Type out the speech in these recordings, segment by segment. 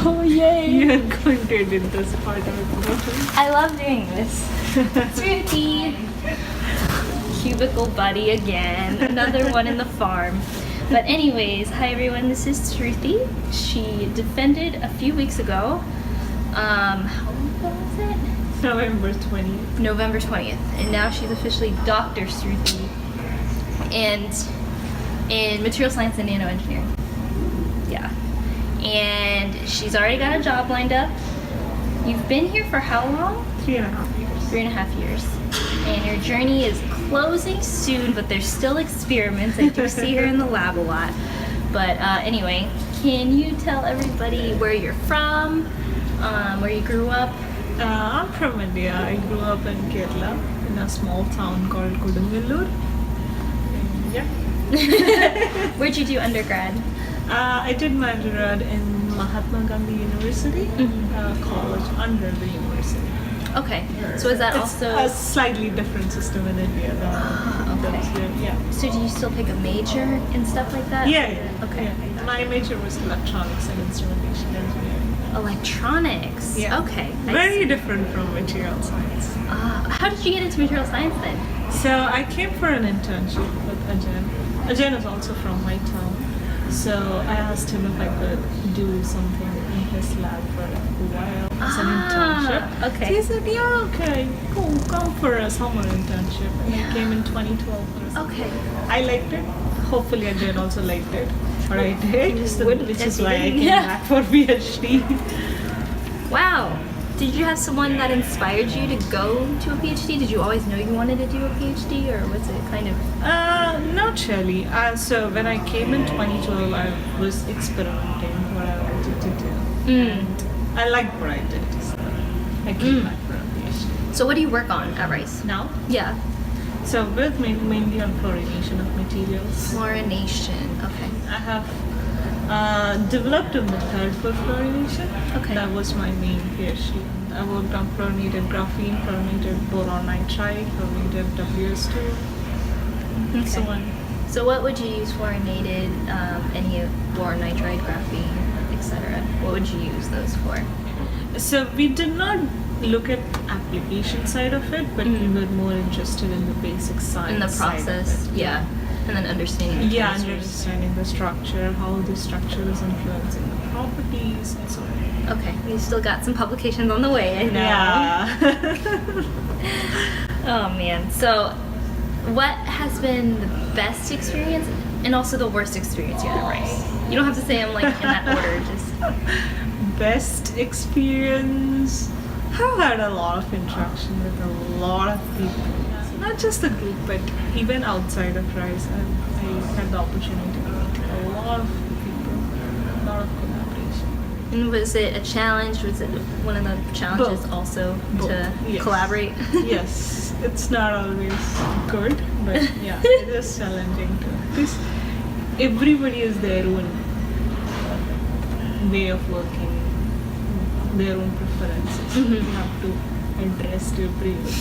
Oh, yay! You're going to edit this part out. I love doing this. Sruthi! Cubicle buddy again. Another one in the farm. But anyways, hi everyone, this is Sruthi. She defended a few weeks ago. How long ago was it? November 20th. November 20th. And now she's officially Dr. Sruthi. And in material science and nanoengineering. Yeah. And she's already got a job lined up. You've been here for how long? 3.5 years. 3.5 years. And your journey is closing soon, but there's still experiments. I do see her in the lab a lot. But anyway, can you tell everybody where you're from, where you grew up? I'm from India. I grew up in Kerala, in a small town called Kodungalur. Yeah. Where'd you do undergrad? I did my undergrad in Mahatma Gandhi University College under the university. Okay, so is that It's also a slightly different system in India than okay. here. Yeah. So do you still pick a major and stuff like that? Yeah. Okay. Yeah. My major was electronics and instrumentation engineering. Electronics. Yeah. Okay. I Very see. different from material science. How did you get into material science then? So I came for an internship with Ajay. Ajay is also from my town. So I asked him if I could do something in his lab for a while as an internship. Okay. So he said, yeah, okay, cool, come for a summer internship. And I came in 2012 for a summer. Okay. I liked it. Hopefully Ajay also liked it. Or I did, which is why I came Yeah. back for PhD. Wow. Did you have someone that inspired you to go to a PhD? Did you always know you wanted to do a PhD, or was it kind of? Not really. So when I came in 2012, I was experimenting what I wanted to do. And I liked what I did, so I came back for a PhD. So what do you work on at Rice? Now, Yeah. so with mainly on fluorination of materials. Fluorination. Okay. I have developed a method for fluorination. Okay. That was my main PhD. I worked on fluorinated graphene, fluorinated boron nitride, fluorinated WS2, and so on. So what would you use fluorinated, any boron nitride, graphene, etc.? What would you use those for? So we did not look at application side of it, but we were more interested in the basic science In the side of process, it. yeah. And then understanding the Yeah, chemistry. understanding the structure, how the structure is influencing the properties, and so on. Okay, you still got some publications on the way, I know. Yeah. Oh man. So what has been the best experience and also the worst experience you had at Rice? You don't have to say them like in that order, just Best experience. I've had a lot of interaction with a lot of people. Not just the group, but even outside of Rice, I had the opportunity to meet a lot of people, a lot of collaboration. and was it a challenge? Was it one of the challenges Both. also Both, to yes. collaborate? Yes, it's not always good, but yeah, it is challenging too. Because everybody has their own way of working, their own preferences. You have to address everyone.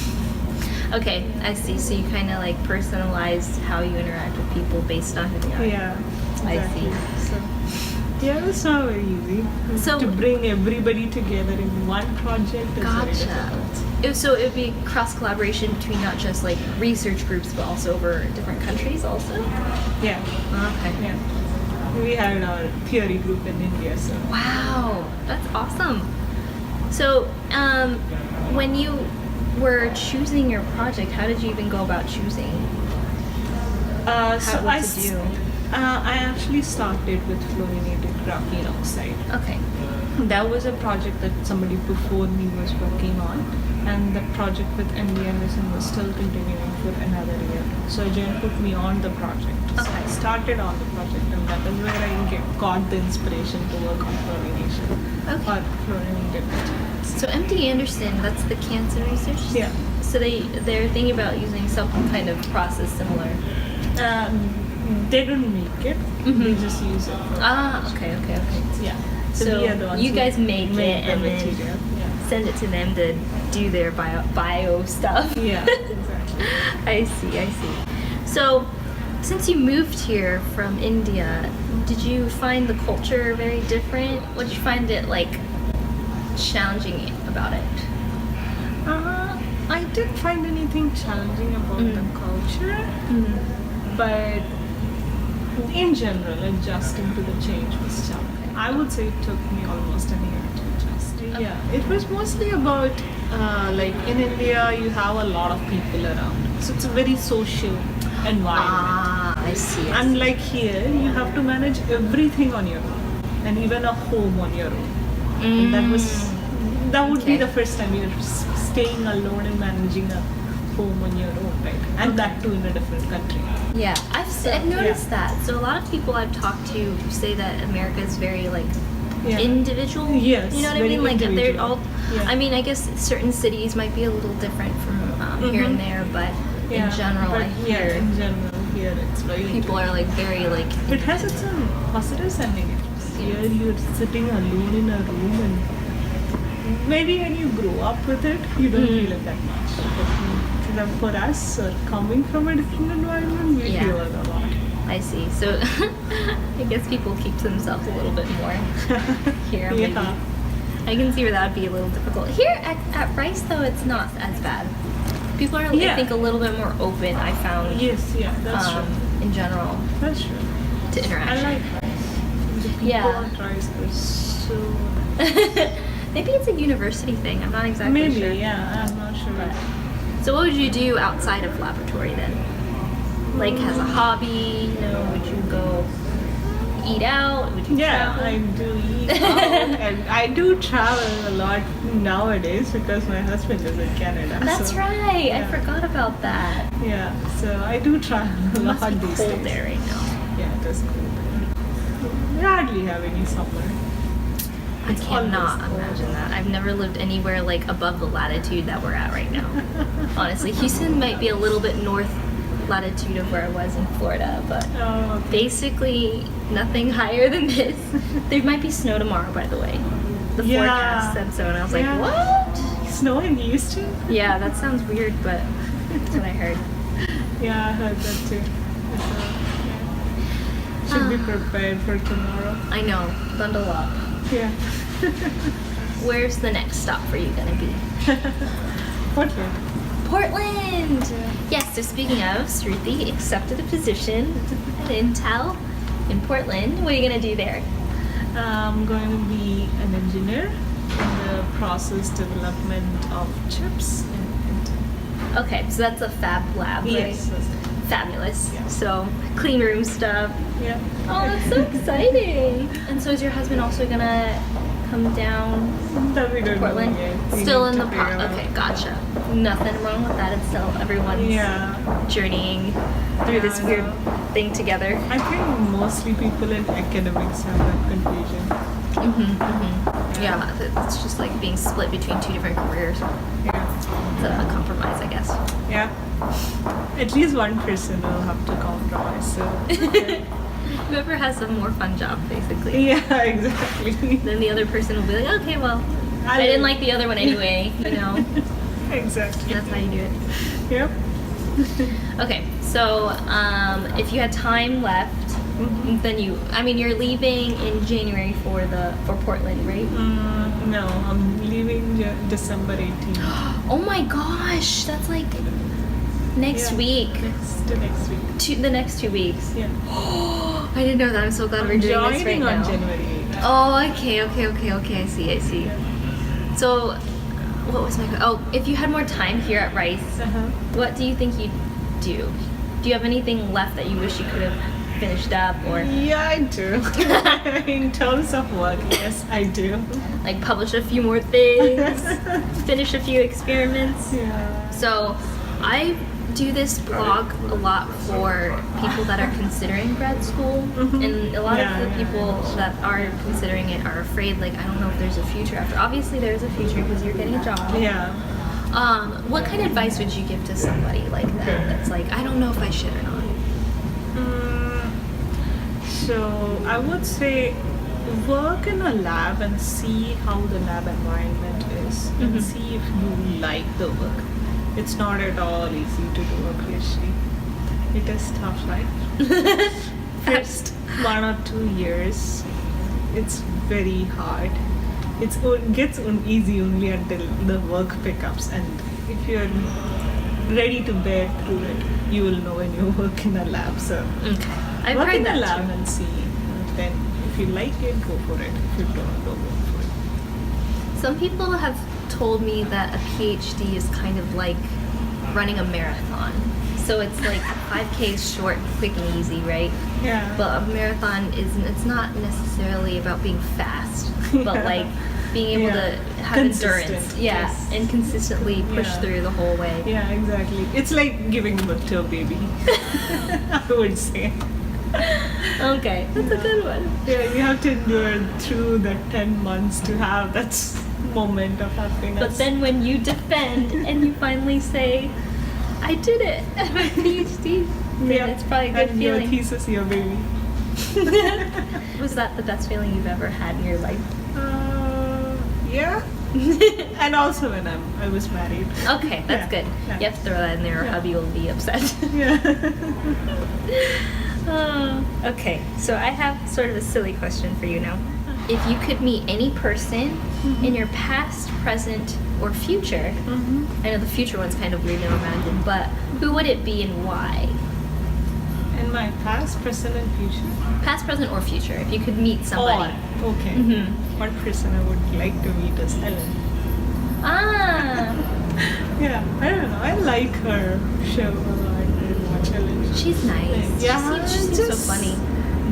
Okay, I see. So you kind of like personalized how you interact with people based on who they are. Yeah, I exactly. see. So, yeah, it's not very easy. So- to bring everybody together in one project is very difficult. So it would be cross collaboration between not just like research groups, but also over different countries, also. Yeah, Okay. yeah. We had our theory group in India, so. Wow, that's awesome. So, when you were choosing your project, how did you even go about choosing So what to do? I actually started with fluorinated graphene oxide. Okay. That was a project that somebody before me was working on, and the project with MD Anderson was still continuing for another year. So Jen put me on the project. So I Okay. started on the project, and that is where I got the inspiration to work on fluorination Okay. or fluorinated materials. So MD Anderson, that's the cancer research. Yeah. So they're thinking about using some kind of process similar. They don't make it; they just use it. For Okay. yeah. So we are the ones you who guys make the it and then material. Yeah. send it to them to do their bio stuff. Yeah, exactly. I see. So since you moved here from India, did you find the culture very different? What did you find it like challenging about it? I didn't find anything challenging about the culture, but in general, adjusting to the change was challenging. I would say it took me almost a year to adjust. Yeah, it was mostly about like in India, you have a lot of people around, so it's a very social environment. I see. Unlike here, you have to manage everything on your own, and even a home on your own. And that would be the first time you're staying alone and managing a home on your own, right? And that too in a different country. Yeah, I've noticed that. So a lot of people I've talked to say that America is very like individual. Yes, you know what I very mean? Like they're individual. all. Yeah. I mean, I guess certain cities might be a little different from here and there, but in general, I hear in general here it's very people are like very like. It has its own positives and negatives. Here you're sitting alone in a room, and maybe when you grow up with it, you don't feel it that much. But for us, coming from a different environment, we feel it a lot. I see. So I guess people keep to themselves a little bit more here. Maybe. I can see where that would be a little difficult. Here at Rice, though, it's not as bad. People are, I think, a little bit more open, I found. Yes, that's true. In general. That's true. To interaction. I like Rice. The people at Rice are so nice. Maybe it's a university thing. I'm not exactly sure. Maybe, I'm not sure. So what would you do outside of laboratory then? Like as a hobby, would you go eat out? Would you travel? I do eat out, and I do travel a lot nowadays because my husband is in Canada. That's right. I forgot about that. Yeah, so I do travel a lot It must be these cold days. there right now. Yeah, it is cold. We hardly have any summer. I It's cannot always cold. imagine that. I've never lived anywhere like above the latitude that we're at right now. Honestly, Houston might be a little bit north latitude of where I was in Florida, but basically nothing higher than this. There might be snow tomorrow, by the way. The forecast said so, and I was like, what? Snow in Houston? Yeah, that sounds weird, but that's what I heard. Yeah, I heard that too. So, should be prepared for tomorrow. I know. Bundle up. Yeah. Where's the next stop for you gonna be? Portland. Portland! Yes, so speaking of, Sruthi accepted a position at Intel in Portland. What are you gonna do there? I'm going to be an engineer in the process development of chips in Intel. Okay, so that's a fab lab, right? Yes. Fabulous. Yeah. So, clean room stuff. Yeah. Oh, that's so exciting! And so is your husband also gonna come down That we don't Portland? know yet. We Still need in to the figure out. Okay, gotcha. Nothing wrong with that. It's still everyone's journeying through this weird thing together. I think mostly people in academics have that confusion. Yeah, it's just like being split between two different careers. Yeah. It's a compromise, I guess. Yeah. At least one person will have to compromise. So. Whoever has a more fun job, basically. Yeah, exactly. Then the other person will be like, okay, well, I didn't like the other one anyway, Exactly. That's how you do it. Yep. Okay, so if you had time left, then you're leaving in January for Portland, right? No, I'm leaving December 18th. Oh my gosh, that's like next week. Next week. The next 2 weeks. Yeah. I didn't know that. I'm so glad we're doing this right Joining now. on January 8th. Oh, okay. I see. Yeah. So, what was if you had more time here at Rice, what do you think you'd do? Do you have anything left that you wish you could have finished up, or Yeah, I do. In terms of work, yes, I do. like publish a few more things, finish a few experiments? Yeah. So, I do this blog a lot for people that are considering grad school, and a lot of the people that are considering it are afraid, like, I don't know if there's a future after. Obviously there's a future because you're getting a job. Yeah. What kind of advice would you give to somebody like that that's like, I don't know if I should or not? So I would say work in a lab and see how the lab environment is, and see if you like the work. It's not at all easy to do, obviously. it is tough life. First 1 or 2 years, it's very hard. It gets easy only until the work pickups, and if you're ready to bear through it, you will know when you work in a lab. So Okay. I've work heard in the that lab too. and see. Then if you like it, go for it. If you don't go for it. Some people have told me that a PhD is kind of like running a marathon. So it's like 5K is short, quick and easy, right? Yeah. But a marathon it's not necessarily about being fast, but Yeah. like being able Yeah. to have Consistent, endurance. Yeah, yes. and consistently push Yeah. through the whole way. Yeah, exactly. It's like giving birth to a baby. I would say. Okay, that's a good one. Yeah, you have to endure through the 10 months to have that moment of happiness. But then when you defend and you finally say, I did it at my PhD, then yeah, it's probably a good and feeling. your thesis, your baby. Was that the best feeling you've ever had in your life? Yeah. And also when I was married. Okay, that's Yeah, good. yeah. You have to throw that in there or Yeah. hubby will be upset. Yeah. Okay, so I have sort of a silly question for you now. If you could meet any person in your past, present, or future, I know the future one's kind of weird to imagine, but who would it be and why? In my past, present, and future. Past, present, or future. If you could meet somebody. Or, okay. Mhm. One person I would like to meet is Ellen. Ah, Yeah, I don't know. I like her show a lot. I watch Ellen. she's nice. Yeah, she seems so funny.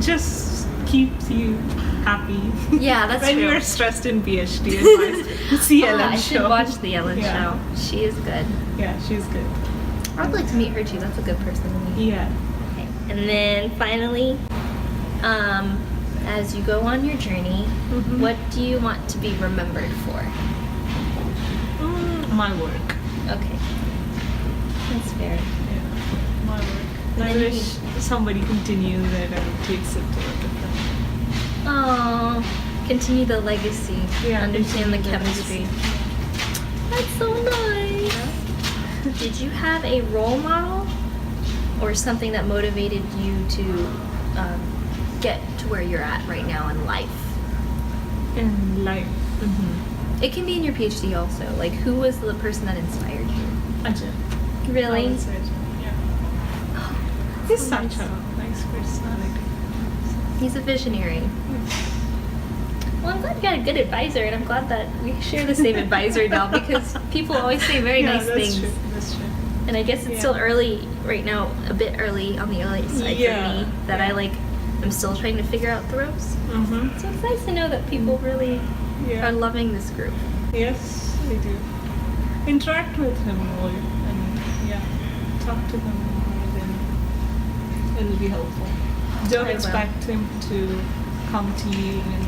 Just keeps you happy. Yeah, that's when true. you're stressed in PhD advice, see Ah, Ellen I show. should watch the Ellen Yeah. show. She is good. Yeah, she's good. I'd like to meet her too. That's a good person to meet. Yeah. Okay. And then finally, as you go on your journey, Mhm. what do you want to be remembered for? My work. Okay. That's fair. Yeah, my work. And I then you wish somebody continues it and takes it to a different. Oh, continue the legacy. Yeah, Understand the continue the chemistry. That's so nice. Did you have a role model or something that motivated you to get to where you're at right now in life? In life. It can be in your PhD also. Like, who was the person that inspired you? Ajay. Really? I would say Ajay, yeah. He's So such nice. a nice personality. He's a visionary. Well, I'm glad you got a good advisor, and I'm glad that we share the same advisor now because people always say very Yeah, nice that's things. True. That's true. And I guess it's Yeah. still early right now, a bit early on the early side Yeah. for me, that Yeah. I'm still trying to figure out the ropes. Mm-hmm. So it's nice to know that people really Yeah. are loving this group. Yes, I do. Interact with him more and talk to him more, then it'll be helpful. Don't I will. expect him to come to you and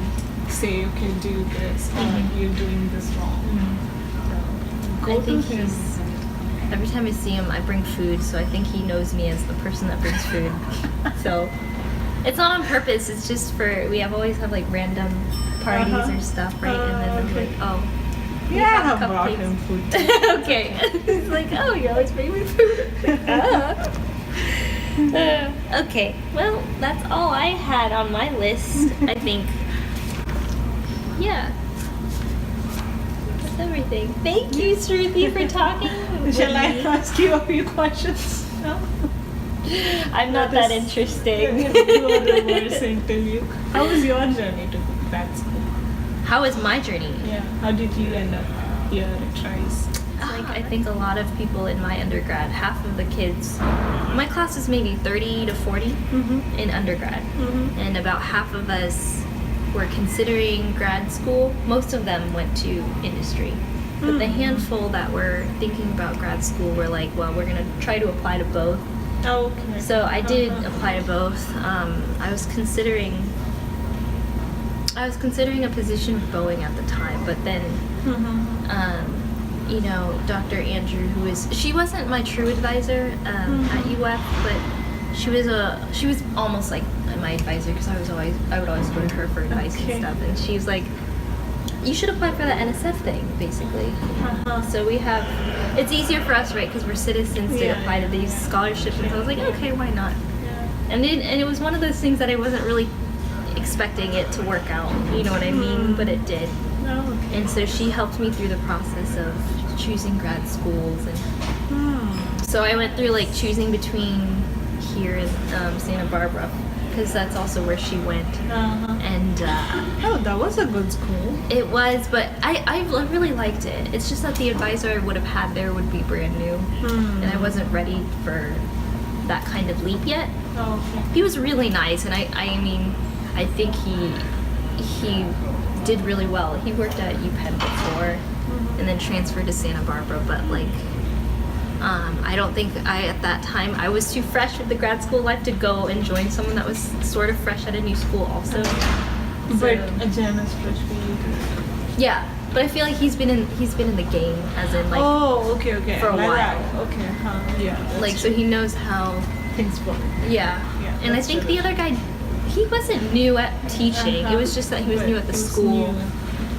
say, okay, do this, or Mhm. you're doing this wrong. So, go I to think him. every time I see him, I bring food, so I think he knows me as the person that brings food. So it's not on purpose. It's just we always have like random parties Uh-huh. or stuff, right? And then I'm Okay. like, oh. we Yeah, I have have brought cupcakes. him food. Okay. He's like, oh, you always bring me food. Okay. Well, that's all I had on my list, I think. Yeah. That's everything. Thank you, Sruthi, for talking with Shall I me. ask you a few questions? No? I'm not that is- interesting. Do a reverse interview. How was your journey to grad school? How was my journey? Yeah. How did you end up here at Rice? Like, I think a lot of people in my undergrad, half of the kids, my class is maybe 30 to 40 Mm-hmm. in undergrad, Mm-hmm. and about half of us were considering grad school. Most of them went to industry. But the Mm. handful that were thinking about grad school were like, well, we're going to try to apply to both. Oh, okay. So I did Uh-huh. apply to both. I was considering a position with Boeing at the time, but then Mm-hmm. you know, Dr. Andrew, she wasn't my true advisor at UF, but she was almost like my advisor because I would always go to her for advice Okay. and stuff, and she was like, you should apply for the NSF thing, basically. So we have, it's easier for us, right? Because we're citizens to Yeah, apply to these scholarships. And so I was like, okay, why not? Yeah. And it was one of those things that I wasn't really expecting it to work out. You know what I mean? But it did. Oh, okay. And so she helped me through the process of choosing grad schools. And so I went through like choosing between here and Santa Barbara, because that's also where she went. And Oh, that was a good school. it was, but I really liked it. It's just that the advisor I would have had there would be brand new, and I wasn't ready for that kind of leap yet. Oh, okay. He was really nice, and I mean, I think he did really well. He worked at UPenn before, and then transferred to Santa Barbara, but like, I don't think at that time, I was too fresh with the grad school life to go and join someone that was sort of fresh at a new school also. But Jen is fresh for you too. Yeah, but I feel like he's been in the game, as in like, Oh, okay. for a Like while. that. Okay, yeah. That's like so he knows how. things work. Yeah, Yeah, and I that's think true. the other guy, he wasn't new at teaching. It was just that he was But new at the he was school. new.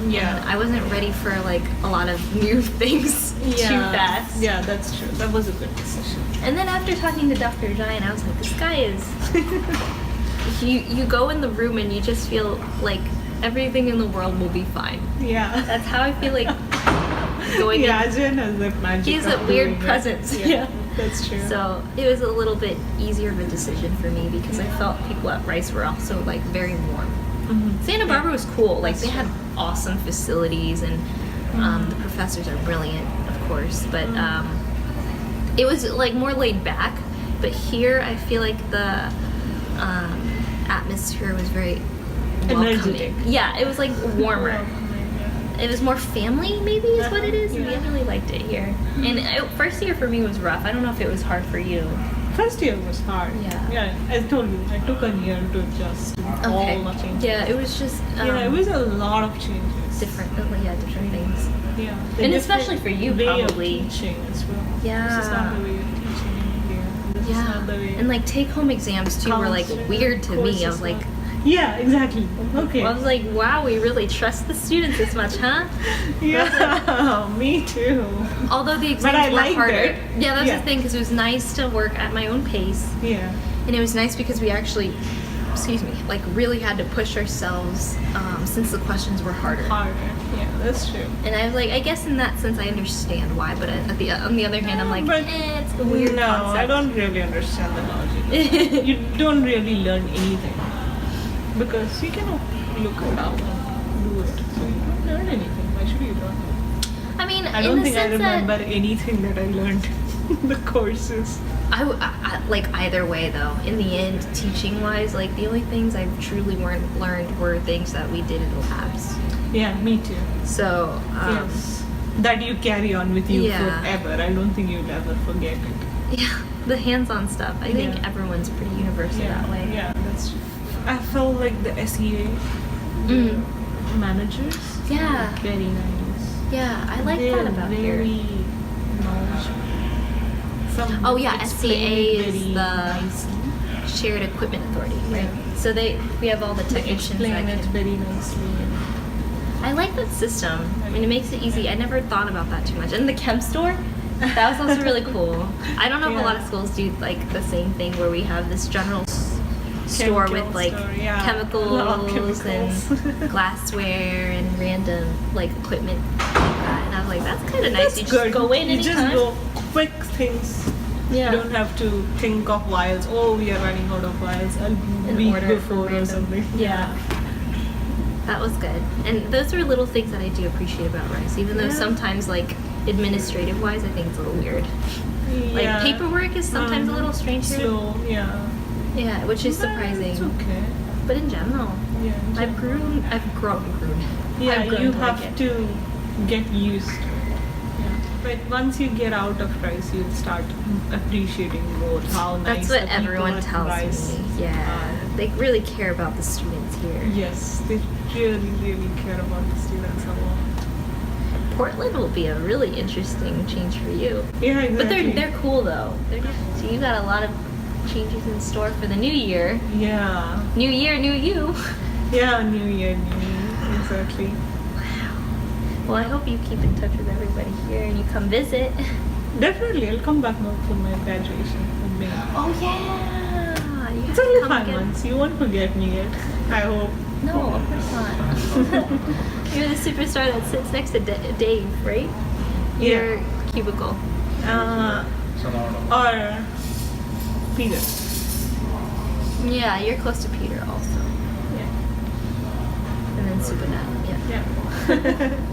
And Yeah. I wasn't ready for like a lot of new things too fast. Yeah, that's true. That was a good decision. And then after talking to Dr. Giant, I was like, this guy is. you go in the room and you just feel like everything in the world will be fine. Yeah. That's how I feel like going Yeah, in. Jen has that magic. He has of a weird doing it. presence. Yeah, that's true. So it was a little bit easier of a decision for me because I felt people at Rice were also like very warm. Santa Barbara was cool. Like they had awesome facilities, and the professors are brilliant, of course. But it was like more laid back. But here, I feel like the atmosphere was very welcoming. Energetic. Yeah, it was like warmer. It was more family, maybe is what it is. And Yeah. we really liked it here. And first year for me was rough. I don't know if it was hard for you. First year was hard. Yeah. Yeah, I told you, I took a year to adjust to all the changes. Yeah, it was just Yeah, it was a lot of changes. different. Different things. Yeah. And especially for you, way probably. Of teaching as well. Yeah. This is not the way of teaching in India. This is not the way. And like take-home exams too were like Counseling weird to me. I courses was like, yeah, exactly. Okay. I was like, wow, we really trust the students this much, huh? Yeah, me too. Although the But I exams were liked harder. it. Yeah, that's Yeah. the thing, because it was nice to work at my own pace. Yeah. And it was nice because we actually, like really had to push ourselves since the questions were harder. Harder. Yeah, that's true. And I was like, I guess in that sense I understand why, but on the other hand, I'm like, But it's a weird no, concept. I don't really understand the logic. You don't really learn anything because you cannot look it up and do it. So you don't learn anything. Why should you learn it? I mean, I in don't the think I sense remember that anything that I learned in the courses. I like either way though. In the end, teaching wise, like the only things I truly learned were things that we did in the labs. Yeah, me too. So Yes. That you carry on with you Yeah. forever. I don't think you'll ever forget it. yeah, the hands-on stuff. I think Yeah. everyone's pretty universal that way. Yeah, that's true. I felt like the SEA Mm. managers. Yeah. Very nice. Yeah, I like They're that about very here. knowledgeable. Some Oh, yeah, explain SCA it is very the- nicely. Shared Equipment Authority, right? Yeah. So we have all the They technicians explain that it can. very nicely. I like that system. I mean, it makes it easy. I never thought about that too much. And the chem store, that was also really cool. I don't know if a lot of schools do like the same thing where we have this general store Chemical with like store, yeah. A lot of chemicals chemicals. and glassware and random like equipment like that. And I was like, that's kind of nice. That's You good. just go in You anytime. just go quick things. Yeah. You don't have to think of vials. Oh, we are running out of vials. I'll And week order before or random. something. Yeah. That was good. And those are little things that I do appreciate about Rice, even though Yeah. sometimes like administrative wise I think it's a little weird. Like Yeah. paperwork is sometimes a little strange here. Slow, yeah. Yeah, which is But surprising. It's okay. But in general, Yeah. I've grown. Yeah, I've grown you to have like it. to get used to it. Yeah. But once you get out of Rice, you'll start appreciating more how nice That's the what people everyone at tells Rice me. Yeah, are. they really care about the students here. Yes, they really, really care about the students a lot. Portland will be a really interesting change for you. Yeah, exactly. But they're cool though. So you got a lot of changes in store for the new year. Yeah. New year, new you. Yeah, New Year, New Me. Exactly. Well, I hope you keep in touch with everybody here and you come visit. Definitely, I'll come back now for my graduation in May. Oh yeah! You It's have to only come 5 again. months. You won't forget me yet. I hope. No, of course not. You're the superstar that sits next to Dave, right? Yeah. Your cubicle. Or Peter. Yeah, you're close to Peter also. Yeah. And then Subanat, yeah. Yeah.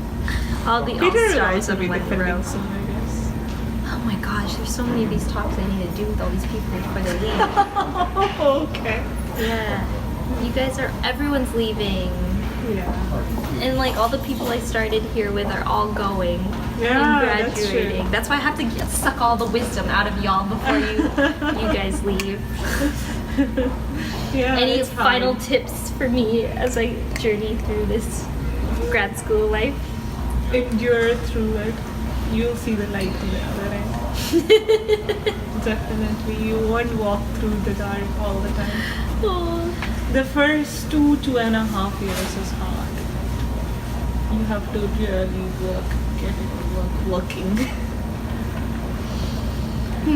All the Peter will all-stars also in be one defending row. soon, I guess. Oh my gosh, there's so many of these talks I need to do with all these people before they leave. Okay. Yeah. You guys are, everyone's leaving. Yeah. And like all the people I started here with are all going Yeah, and that's true. graduating. That's why I have to suck all the wisdom out of y'all before you guys leave. Yeah. Any it's final hard. tips for me as I journey through this grad school life? Endure through it. You'll see the light on the other end. Definitely. You won't walk through the dark all the time. Oh. The first 2.5 years is hard. You have to really get it working.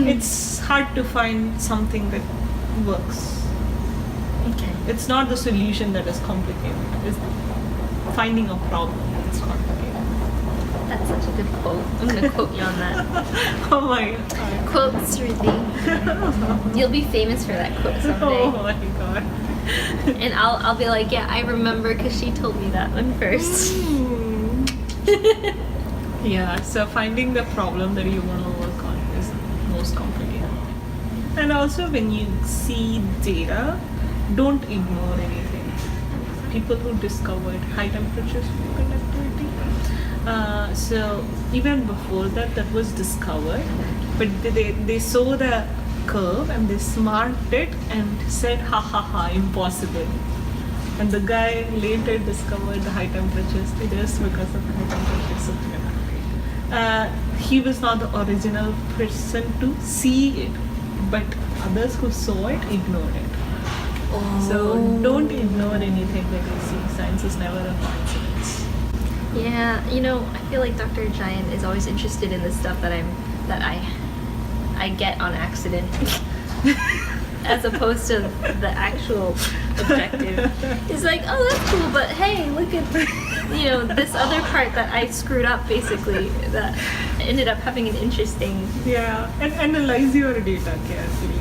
It's hard to find something that works. Okay. It's not the solution that is complicated. It's finding a problem that's complicated. That's such a good quote. I'm gonna quote you on that. Oh my god. Quote Sruthi. You'll be famous for that quote someday. Oh my god. And I'll be like, yeah, I remember because she told me that one first. Yeah, so finding the problem that you want to work on is the most complicated. And also when you see data, don't ignore anything. People who discovered high temperature superconductivity. So even before that, that was discovered, but they saw the curve and they smarted it and said, ha ha ha, impossible. And the guy later discovered the high temperatures just because of high temperature superconductivity. He was not the original person to see it, but others who saw it ignored it. So don't ignore anything that you see. Science is never a coincidence. Yeah, you know, I feel like Dr. Giant is always interested in the stuff that I get on accident. As opposed to the actual objective. It's like, oh, that's cool, but hey, look at, this other part that I screwed up, basically, that ended up having an interesting... Yeah, and analyze your data carefully.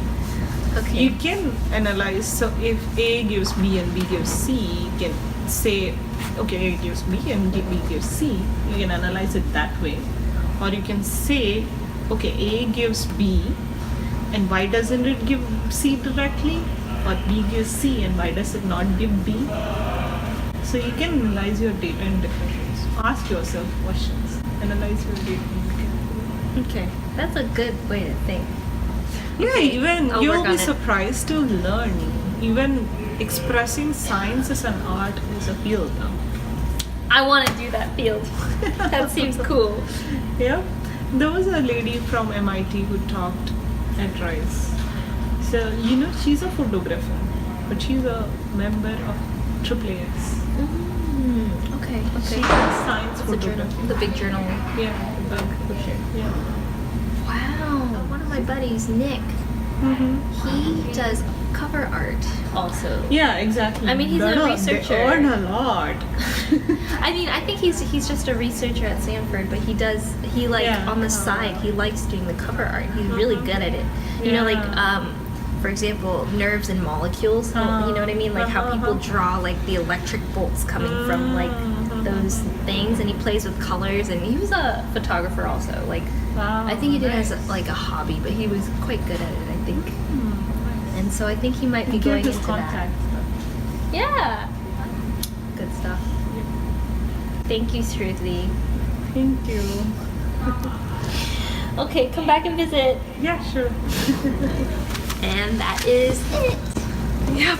Okay. You can analyze, so if A gives B and B gives C, you can say, okay, A gives B and B gives C. You can analyze it that way. Or you can say, okay, A gives B, and why doesn't it give C directly? Or B gives C, and why does it not give B? So you can analyze your data in different ways. Ask yourself questions. Analyze your data carefully. Okay, that's a good way to think. Yeah, Okay, even I'll you'll work be on it. surprised to learn. Even expressing science as an art is a field now. I want to do that field. That seems cool. Yeah, there was a lady from MIT who talked at Rice. So she's a photographer, but she's a member of AAAS. Okay, She okay. does science The journal, photography. the big journal. Yeah, the big picture. Yeah. Wow. One of my buddies, Nick, he does cover art also. Yeah, exactly. I mean, he's a researcher. They earn a lot. I mean, I think he's just a researcher at Stanford, but he Yeah. on the side, he likes doing the cover art. He's really good at it. You know, Yeah. for example, nerves and molecules. You know what I mean? Like how people draw like the electric bolts coming from like those things, and he plays with colors. And he was a photographer also. Like Wow, I think he did it as nice. like a hobby, but he was quite good at it, I think. Nice. And so I think he might be Get going his into contact. that. Yeah. Good stuff. Thank you, Sruthi. Thank you. Okay, come back and visit. Yeah, sure. And that is it. Yep.